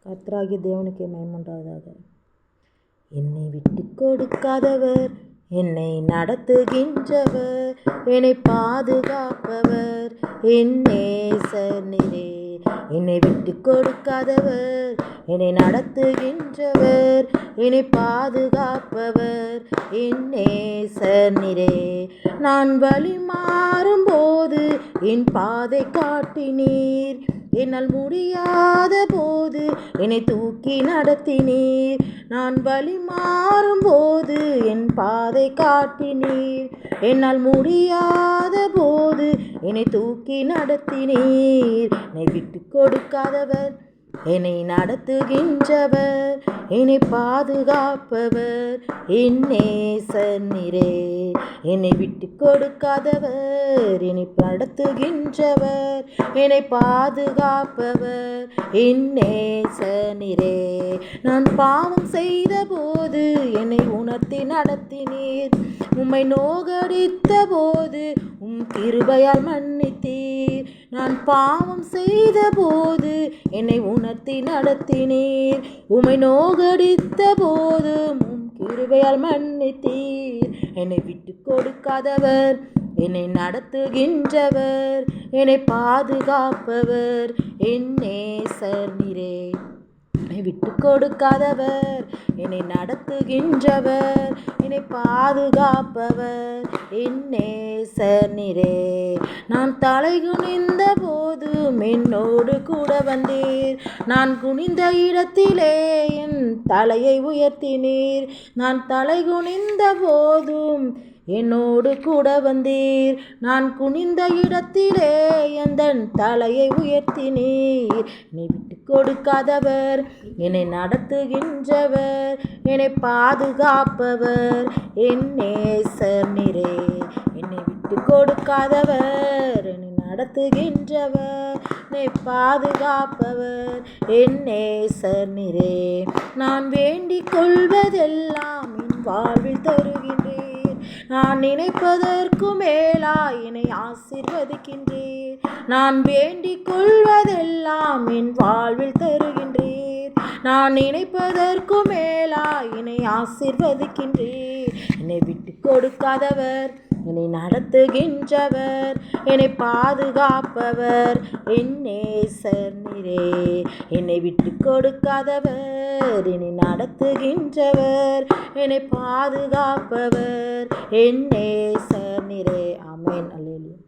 கர்த்தராகிய தேவனுக்கே மகிமை உண்டாவதாக. என்னை விட்டு கொடுக்காதவர், என்னை நடத்துகின்றவர், என்னை பாதுகாப்பவர் என் நேசர் நீரே. என்னை விட்டு கொடுக்காதவர், என்னை நடத்துகின்றவர், என்னை பாதுகாப்பவர் என் நேசர் நீரே. நான் வழி மாறும்போது என் பாதை காட்டினீர், என்னால் முடியாத போது என்னை தூக்கி நடத்தினீர். நான் வழி மாறும்போது என் பாதை காட்டினீர், என்னால் முடியாத போது என்னை தூக்கி நடத்தினீர். என்னை விட்டு கொடுக்காதவர், என்னை நடத்துகின்றவர், என்னை பாதுகாப்பவர் என் நேசர் நீரே. என்னை விட்டு கொடுக்காதவர், என்னை நடத்துகின்றவர், என்னை பாதுகாப்பவர் என் நேசர் நீரே. நான் பாவம் செய்த போது என்னை உணர்த்தி நடத்தினீர், உம்மை நோகடித்த போது உம் கிருபையால் மன்னித்தீர். நான் பாவம் செய்த போது என்னை உணர்த்தி நடத்தினீர், உம்மை நோகடித்த போது உம் கிருபையால் மன்னித்தீர். என்னை விட்டு கொடுக்காதவர், என்னை நடத்துகின்றவர், என்னை பாதுகாப்பவர் என் நேசர் நீரே. என்னை விட்டு கொடுக்காதவர், என்னை நடத்துகின்றவர், என்னை பாதுகாப்பவர் என் நேசர் நீரே. நான் தலை குனிந்த போதும் என்னோடு கூட வந்தீர், நான் குனிந்த இடத்திலே என் தலையை உயர்த்தினீர். நான் தலை குனிந்த போதும் என்னோடு கூட வந்தீர், நான் குனிந்த இடத்திலே எந்தன் தலையை உயர்த்தினீர். என்னை விட்டு கொடுக்காதவர், என்னை நடத்துகின்றவர், என்னை பாதுகாப்பவர் என் நேசர் நீரே. என்னை விட்டு கொடுக்காதவர், என்னை நடத்துகின்றவர், என்னை பாதுகாப்பவர் என் நேசர் நீரே. நான் வேண்டிக் கொள்வதெல்லாம் என் வாழ்வில் தருகின்றேன், நான் நினைப்பதற்கு மேலாய் என்னை ஆசீர்வதிக்கின்றீர். நான் வேண்டிக் கொள்வதெல்லாம் என் வாழ்வில் தருகின்றீர், நான் நினைப்பதற்கு மேலாய் என்னை ஆசீர்வதிக்கின்றீர். என்னை விட்டு கொடுக்காதவர், என்னை நடத்துகின்றவர், என்னை பாதுகாப்பவர் என் நேசர் நீரே. என்னை விட்டு கொடுக்காதவர், என்னை நடத்துகின்றவர், என்னை பாதுகாப்பவர் என் நேசர் நீரே. ஆமென். அல்லேலூயா.